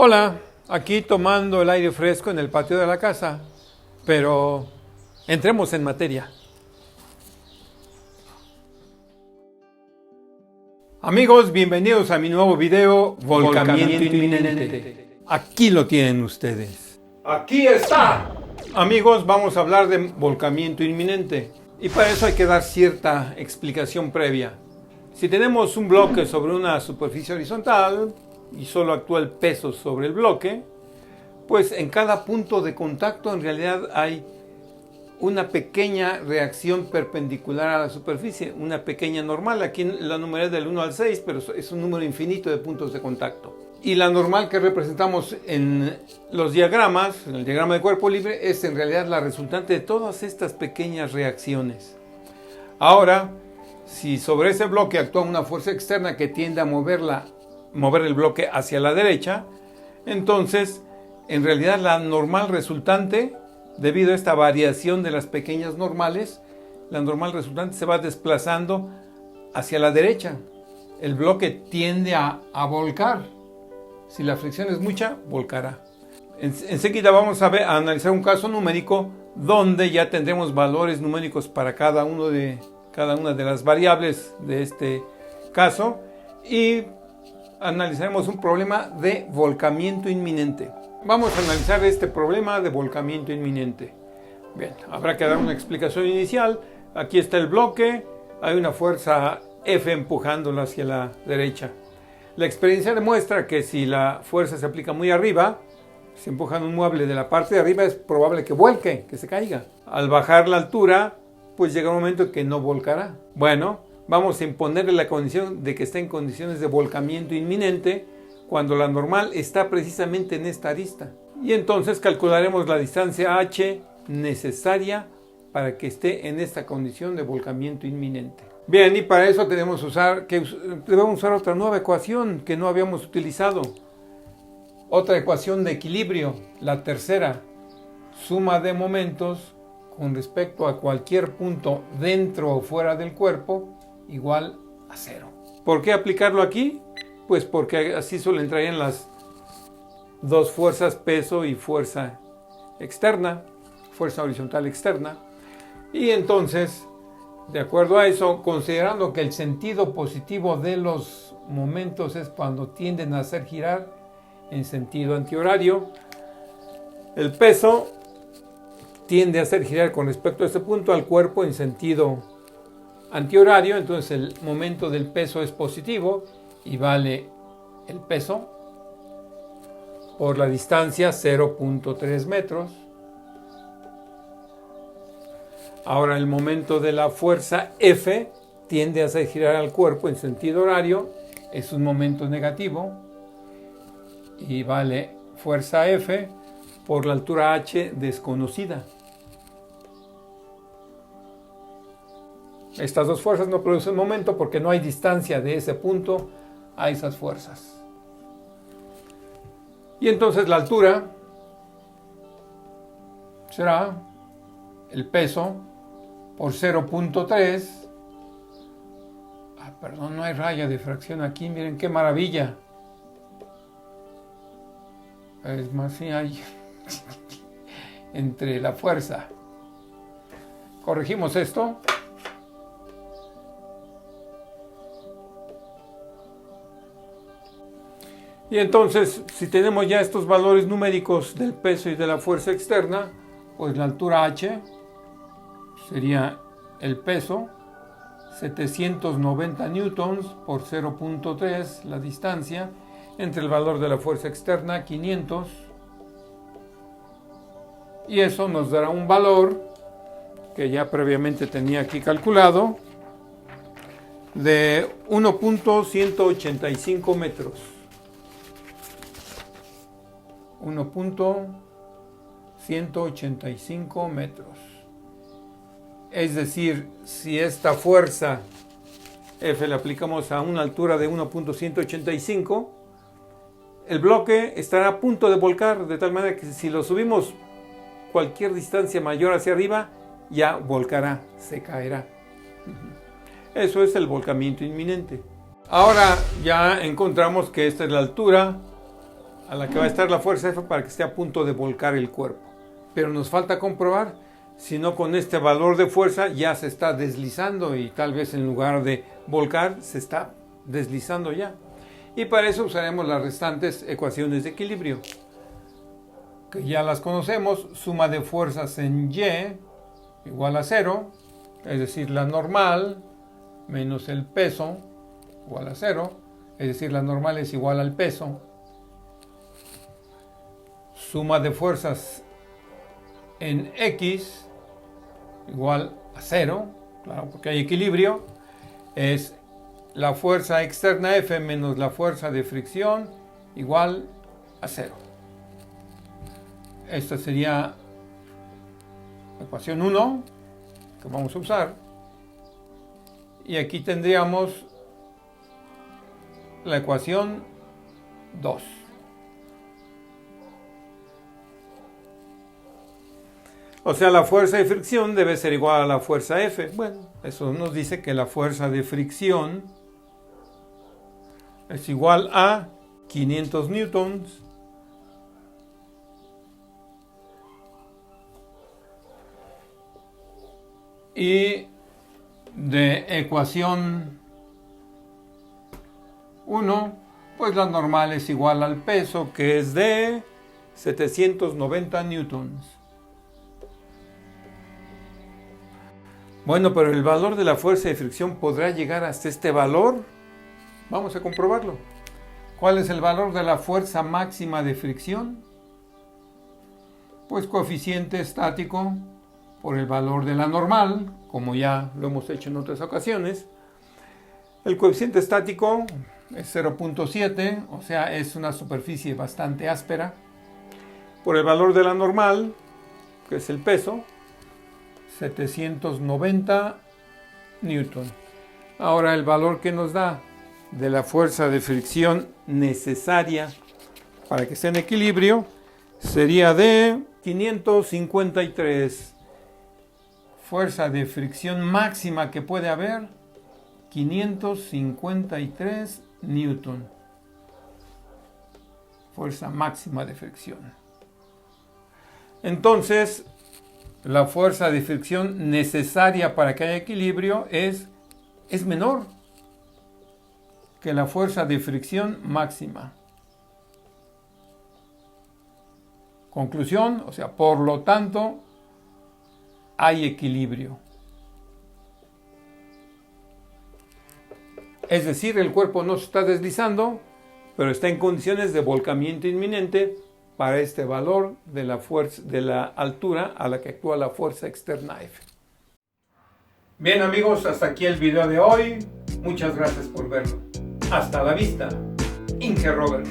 Hola, aquí tomando el aire fresco en el patio de la casa, pero entremos en materia. Amigos, bienvenidos a mi nuevo video, Volcamiento Inminente. Aquí lo tienen ustedes. ¡Aquí está! Amigos, vamos a hablar de volcamiento inminente. Y para eso hay que dar cierta explicación previa. Si tenemos un bloque sobre una superficie horizontal y solo actúa el peso sobre el bloque, pues en cada punto de contacto en realidad hay una pequeña reacción perpendicular a la superficie, una pequeña normal. Aquí la numeré del 1 al 6, pero es un número infinito de puntos de contacto. Y la normal que representamos en los diagramas, en el diagrama de cuerpo libre, es en realidad la resultante de todas estas pequeñas reacciones. Ahora, si sobre ese bloque actúa una fuerza externa que tiende a mover el bloque hacia la derecha, entonces, en realidad la normal resultante, debido a esta variación de las pequeñas normales, la normal resultante se va desplazando hacia la derecha. El bloque tiende a volcar. Si la fricción es mucha, volcará. Enseguida vamos a analizar un caso numérico donde ya tendremos valores numéricos para cada una de las variables de este caso y analizaremos un problema de volcamiento inminente. Vamos a analizar este problema de volcamiento inminente. Bien, habrá que dar una explicación inicial. Aquí está el bloque, hay una fuerza F empujándolo hacia la derecha. La experiencia demuestra que si la fuerza se aplica muy arriba, si empujan un mueble de la parte de arriba, es probable que vuelque, que se caiga. Al bajar la altura, pues llega un momento en que no volcará. Bueno, vamos a imponerle la condición de que está en condiciones de volcamiento inminente cuando la normal está precisamente en esta arista. Y entonces calcularemos la distancia h necesaria para que esté en esta condición de volcamiento inminente. Bien, y para eso debemos usar otra nueva ecuación que no habíamos utilizado. Otra ecuación de equilibrio, la tercera, suma de momentos con respecto a cualquier punto dentro o fuera del cuerpo igual a 0. ¿Por qué aplicarlo aquí? Pues porque así solo entrarían las dos fuerzas, peso y fuerza externa, fuerza horizontal externa. Y entonces, de acuerdo a eso, considerando que el sentido positivo de los momentos es cuando tienden a hacer girar en sentido antihorario, el peso tiende a hacer girar con respecto a este punto al cuerpo en sentido antihorario, entonces el momento del peso es positivo y vale el peso por la distancia 0.3 metros. Ahora el momento de la fuerza F tiende a hacer girar al cuerpo en sentido horario, es un momento negativo y vale fuerza F por la altura h desconocida. Estas dos fuerzas no producen momento porque no hay distancia de ese punto a esas fuerzas. Y entonces la altura será el peso por 0.3. Perdón, no hay raya de fracción aquí, miren qué maravilla. Es más, sí hay entre la fuerza. Corregimos esto. Y entonces, si tenemos ya estos valores numéricos del peso y de la fuerza externa, pues la altura h sería el peso, 790 newtons por 0.3, la distancia, entre el valor de la fuerza externa, 500. Y eso nos dará un valor que ya previamente tenía aquí calculado, de 1.185 metros. 1.185 metros. Es decir, si esta fuerza F la aplicamos a una altura de 1.185, el bloque estará a punto de volcar, de tal manera que si lo subimos cualquier distancia mayor hacia arriba, ya volcará, se caerá. Eso es el volcamiento inminente. Ahora ya encontramos que esta es la altura a la que va a estar la fuerza F para que esté a punto de volcar el cuerpo. Pero nos falta comprobar si no con este valor de fuerza ya se está deslizando y tal vez en lugar de volcar se está deslizando ya. Y para eso usaremos las restantes ecuaciones de equilibrio, que ya las conocemos. Suma de fuerzas en Y igual a 0, es decir, la normal menos el peso igual a 0, es decir, la normal es igual al peso. Suma de fuerzas en X igual a 0, claro, porque hay equilibrio, es la fuerza externa F menos la fuerza de fricción igual a 0. Esta sería la ecuación 1 que vamos a usar. Y aquí tendríamos la ecuación 2. O sea, la fuerza de fricción debe ser igual a la fuerza F. Bueno, eso nos dice que la fuerza de fricción es igual a 500 newtons y de ecuación 1, pues la normal es igual al peso, que es de 790 newtons. Bueno, pero el valor de la fuerza de fricción podrá llegar hasta este valor. Vamos a comprobarlo. ¿Cuál es el valor de la fuerza máxima de fricción? Pues coeficiente estático por el valor de la normal, como ya lo hemos hecho en otras ocasiones. El coeficiente estático es 0.7, o sea, es una superficie bastante áspera. Por el valor de la normal, que es el peso, 790 newton. Ahora el valor que nos da de la fuerza de fricción necesaria para que esté en equilibrio sería de 553. Fuerza de fricción máxima que puede haber, 553 newton. Fuerza máxima de fricción. Entonces, la fuerza de fricción necesaria para que haya equilibrio es menor que la fuerza de fricción máxima. Conclusión, o sea, por lo tanto, hay equilibrio. Es decir, el cuerpo no se está deslizando, pero está en condiciones de volcamiento inminente para este valor de la fuerza, de la altura a la que actúa la fuerza externa F. Bien amigos, hasta aquí el video de hoy. Muchas gracias por verlo. Hasta la vista. Inge Robert.